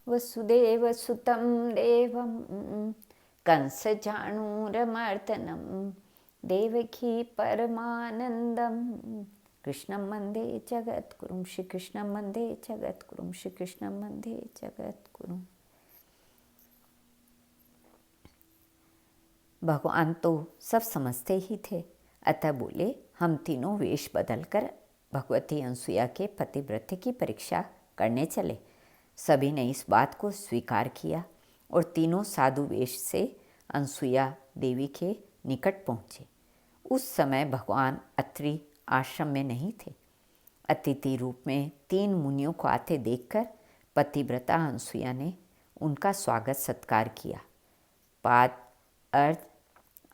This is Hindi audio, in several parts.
वसुदेवसुतं देवं कंसचाणूरमर्दनं देवकी परमानन्दं कृष्णं वन्दे जगद्गुरुं श्रीकृष्णं वन्दे जगद्गुरुं श्रीकृष्णं वन्दे जगद्गुरुं। भगवान तो सब समझते ही थे, अतः बोले हम तीनों वेश बदलकर भगवती अनसुया के पतिव्रत की परीक्षा करने चले। सभी ने इस बात को स्वीकार किया और तीनों साधु वेश से अनसुया देवी के निकट पहुँचे। उस समय भगवान अत्रि आश्रम में नहीं थे। अतिथि रूप में 3 मुनियों को आते देखकर पतिव्रता अनसुया ने उनका स्वागत सत्कार किया। पाद अर्ध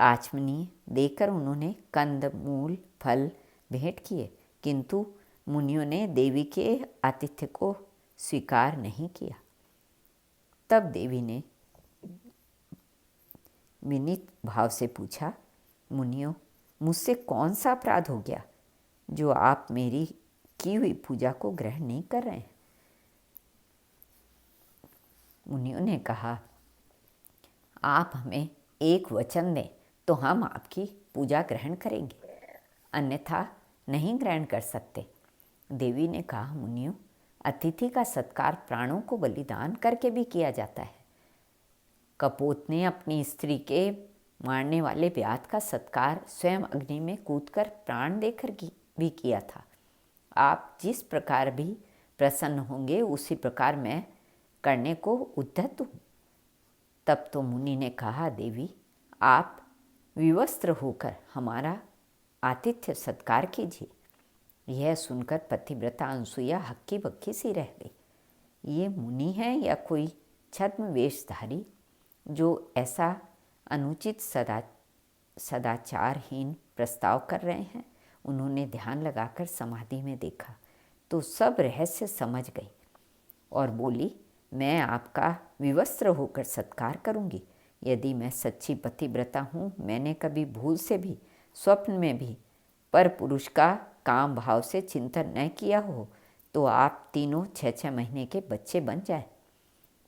आचमनीय देकर उन्होंने कंद मूल फल भेंट किए, किंतु मुनियों ने देवी के आतिथ्य को स्वीकार नहीं किया। तब देवी ने विनीत भाव से पूछा, मुनियों, मुझसे कौन सा अपराध हो गया जो आप मेरी की हुई पूजा को ग्रहण नहीं कर रहे हैं? मुनियों ने कहा, आप हमें एक वचन दें तो हम आपकी पूजा ग्रहण करेंगे, अन्यथा नहीं ग्रहण कर सकते। देवी ने कहा, मुनियों, अतिथि का सत्कार प्राणों को बलिदान करके भी किया जाता है। कपोत ने अपनी स्त्री के मारने वाले व्याध का सत्कार स्वयं अग्नि में कूदकर प्राण देकर भी किया था। आप जिस प्रकार भी प्रसन्न होंगे उसी प्रकार मैं करने को उद्यत हूँ। तब तो मुनि ने कहा, देवी, आप विवस्त्र होकर हमारा आतिथ्य सत्कार कीजिए। यह सुनकर पतिव्रता अनसुया हक्की बक्की सी रह गई। ये मुनि है या कोई छद्म वेशधारी जो ऐसा अनुचित सदाचारहीन प्रस्ताव कर रहे हैं? उन्होंने ध्यान लगाकर समाधि में देखा तो सब रहस्य समझ गई और बोली, मैं आपका विवस्त्र होकर सत्कार करूंगी। यदि मैं सच्ची पतिव्रता हूँ, मैंने कभी भूल से भी स्वप्न में भी पर पुरुष का काम भाव से चिंतन न किया हो तो आप तीनों 6-6 महीने के बच्चे बन जाए।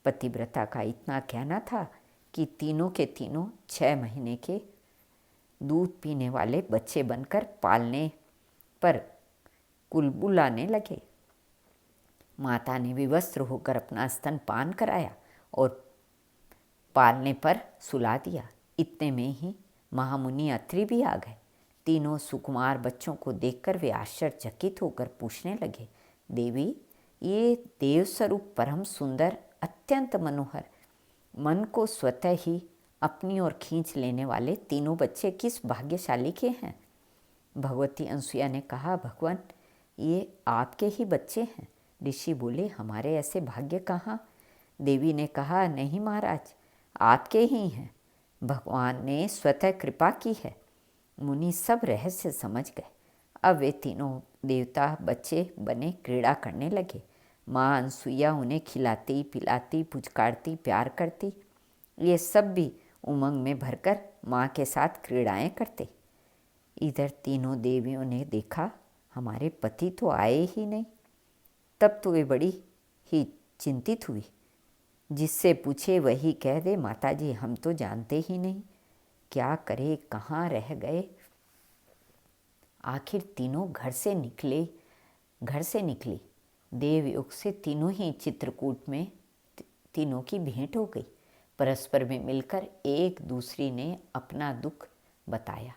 पतिव्रता का इतना कहना था कि तीनों के तीनों 6 महीने के दूध पीने वाले बच्चे बनकर पालने पर कुलबुलाने लगे। माता ने विवस्त्र होकर अपना स्तनपान कराया और पालने पर सुला दिया। इतने में ही महामुनि अत्रि भी आ गए। तीनों सुकुमार बच्चों को देखकर वे आश्चर्यचकित होकर पूछने लगे, देवी, ये देव स्वरूप परम सुंदर, अत्यंत मनोहर, मन को स्वतः ही अपनी ओर खींच लेने वाले तीनों बच्चे किस भाग्यशाली के हैं? भगवती अनसुया ने कहा, भगवान, ये आपके ही बच्चे हैं। ऋषि बोले, हमारे ऐसे भाग्य कहाँ? देवी ने कहा, नहीं महाराज, आपके ही हैं। भगवान ने स्वतः कृपा की है। मुनि सब रहस्य समझ गए। अब वे तीनों देवता बच्चे बने क्रीड़ा करने लगे। माँ अनसुईया उन्हें खिलाती पिलाती पुचकारती प्यार करती। ये सब भी उमंग में भरकर माँ के साथ क्रीड़ाएं करते। इधर तीनों देवियों ने देखा हमारे पति तो आए ही नहीं। तब तो वे बड़ी ही चिंतित हुई। जिससे पूछे वही कह दे, माताजी, हम तो जानते ही नहीं, क्या करे, कहाँ रह गए। आखिर तीनों घर से निकली। देवयोग से तीनों ही चित्रकूट में तीनों की भेंट हो गई। परस्पर में मिलकर एक दूसरी ने अपना दुख बताया।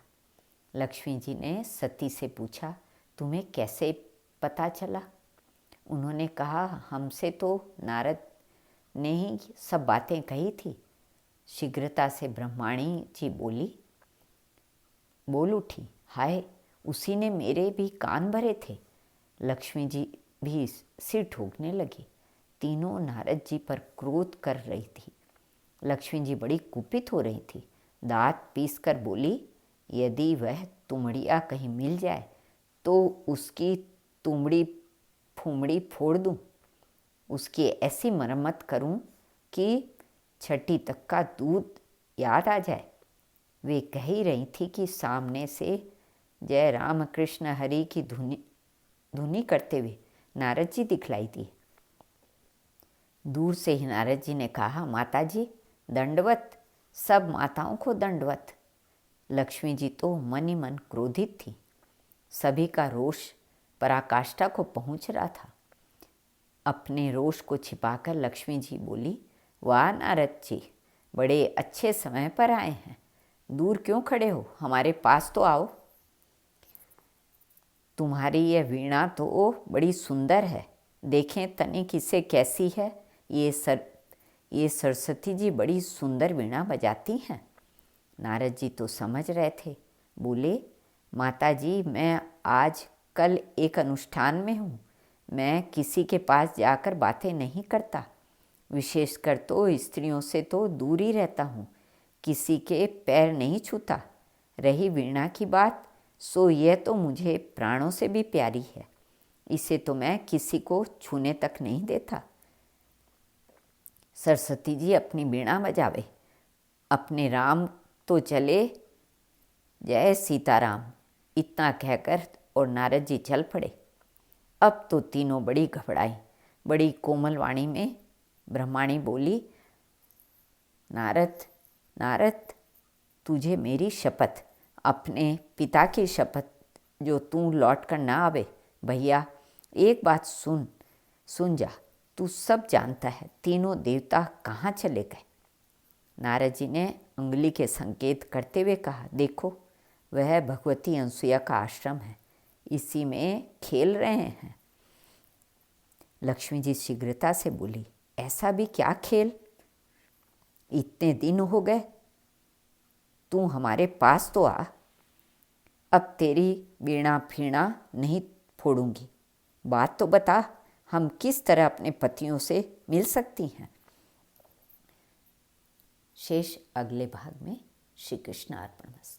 लक्ष्मी जी ने सती से पूछा, तुम्हें कैसे पता चला? उन्होंने कहा, हमसे तो नारद ने ही सब बातें कही थी। शीघ्रता से ब्रह्माणी जी बोल उठी, हाय, उसी ने मेरे भी कान भरे थे। लक्ष्मी जी भी सिर ठोकने लगी। तीनों नारद जी पर क्रोध कर रही थी। लक्ष्मी जी बड़ी कुपित हो रही थी। दांत पीसकर बोली, यदि वह तुमड़िया कहीं मिल जाए तो उसकी तुमड़ी फुमड़ी फोड़ दूं, उसकी ऐसी मरम्मत करूं कि छठी तक का दूध याद आ जाए। वे कह ही रही थी कि सामने से जय राम कृष्ण हरि की धुनी करते हुए नारद जी दिखलाई दी। दूर से ही नारद जी ने कहा, माता जी दंडवत, सब माताओं को दंडवत। लक्ष्मी जी तो मन ही मन क्रोधित थी। सभी का रोष पराकाष्ठा को पहुंच रहा था। अपने रोष को छिपाकर लक्ष्मी जी बोली, वाह नारद जी, बड़े अच्छे समय पर आए हैं। दूर क्यों खड़े हो, हमारे पास तो आओ। तुम्हारी यह वीणा तो बड़ी सुंदर है, देखें तनिक इसे कैसी है। ये सरस्वती जी बड़ी सुंदर वीणा बजाती हैं। नारद जी तो समझ रहे थे। बोले, माता जी मैं आज कल एक अनुष्ठान में हूँ, मैं किसी के पास जाकर बातें नहीं करता, विशेषकर तो स्त्रियों से तो दूर ही रहता हूँ, किसी के पैर नहीं छूता। रही वीणा की बात, सो यह तो मुझे प्राणों से भी प्यारी है, इसे तो मैं किसी को छूने तक नहीं देता। सरस्वती जी अपनी वीणा बजावे, अपने राम तो चले, जय सीताराम। इतना कहकर और नारद जी चल पड़े। अब तो तीनों बड़ी घबराई। बड़ी कोमल वाणी में ब्रह्माणी बोली, नारद नारद, तुझे मेरी शपथ, अपने पिता की शपथ, जो तू लौट कर ना आवे। भैया एक बात सुन जा, तू सब जानता है, तीनों देवता कहाँ चले गए। नारद जी ने उंगली के संकेत करते हुए कहा, देखो वह भगवती अनसुया का आश्रम है, इसी में खेल रहे हैं। लक्ष्मी जी शीघ्रता से बोली, ऐसा भी क्या खेल, इतने दिन हो गए, तू हमारे पास तो आ। अब तेरी वीणा फीणा नहीं फोड़ूंगी, बात तो बता, हम किस तरह अपने पतियों से मिल सकती हैं। शेष अगले भाग में। श्री कृष्ण अर्पणमस्तु।